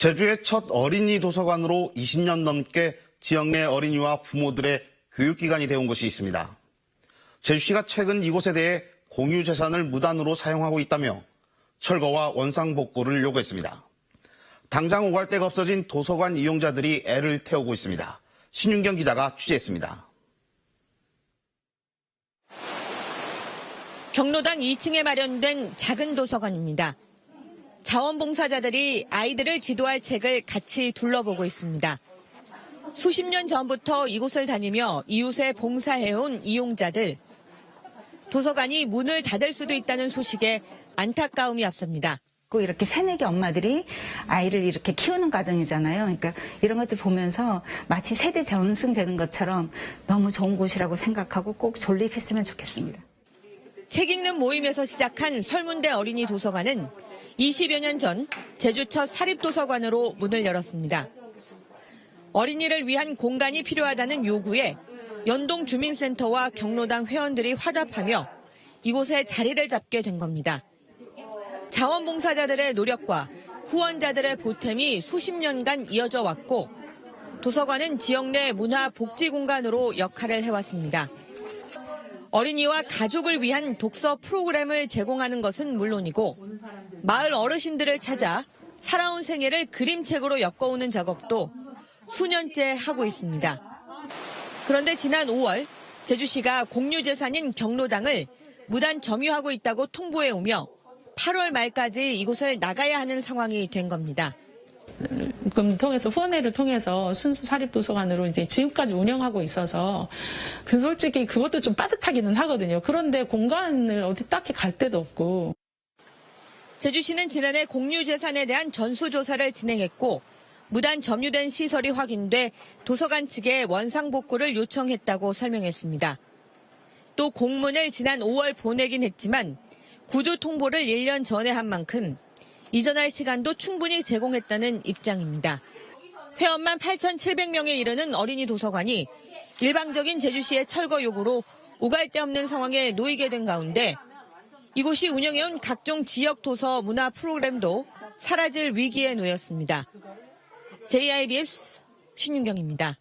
제주의 첫 어린이 도서관으로 20년 넘게 지역 내 어린이와 부모들의 교육기관이 되어온 곳이 있습니다. 제주시가 최근 이곳에 대해 공유재산을 무단으로 사용하고 있다며 철거와 원상복구를 요구했습니다. 당장 오갈 데가 없어진 도서관 이용자들이 애를 태우고 있습니다. 신윤경 기자가 취재했습니다. 경로당 2층에 마련된 작은 도서관입니다. 자원봉사자들이 아이들을 지도할 책을 같이 둘러보고 있습니다. 수십 년 전부터 이곳을 다니며 이웃에 봉사해온 이용자들. 도서관이 문을 닫을 수도 있다는 소식에 안타까움이 앞섭니다. 이렇게 새내기 엄마들이 아이를 이렇게 키우는 과정이잖아요. 그러니까 이런 것들 보면서 마치 세대 전승되는 것처럼 너무 좋은 곳이라고 생각하고 꼭 존립했으면 좋겠습니다. 책 읽는 모임에서 시작한 설문대 어린이 도서관은 20여 년 전 제주 첫 사립도서관으로 문을 열었습니다. 어린이를 위한 공간이 필요하다는 요구에 연동주민센터와 경로당 회원들이 화답하며 이곳에 자리를 잡게 된 겁니다. 자원봉사자들의 노력과 후원자들의 보탬이 수십 년간 이어져 왔고 도서관은 지역 내 문화 복지 공간으로 역할을 해왔습니다. 어린이와 가족을 위한 독서 프로그램을 제공하는 것은 물론이고 마을 어르신들을 찾아 살아온 생애를 그림책으로 엮어오는 작업도 수년째 하고 있습니다. 그런데 지난 5월 제주시가 공유재산인 경로당을 무단 점유하고 있다고 통보해오며 8월 말까지 이곳을 나가야 하는 상황이 된 겁니다. 통해서 후원회를 통해서 순수 사립도서관으로 이제 지금까지 운영하고 있어서 솔직히 그것도 좀 빠듯하기는 하거든요. 그런데 공간을 어디 딱히 갈 데도 없고. 제주시는 지난해 공유재산에 대한 전수조사를 진행했고 무단 점유된 시설이 확인돼 도서관 측에 원상복구를 요청했다고 설명했습니다. 또 공문을 지난 5월 보내긴 했지만 구두 통보를 1년 전에 한 만큼 이전할 시간도 충분히 제공했다는 입장입니다. 회원만 8,700명에 이르는 어린이 도서관이 일방적인 제주시의 철거 요구로 오갈 데 없는 상황에 놓이게 된 가운데 이곳이 운영해온 각종 지역 도서 문화 프로그램도 사라질 위기에 놓였습니다. JIBS 신윤경입니다.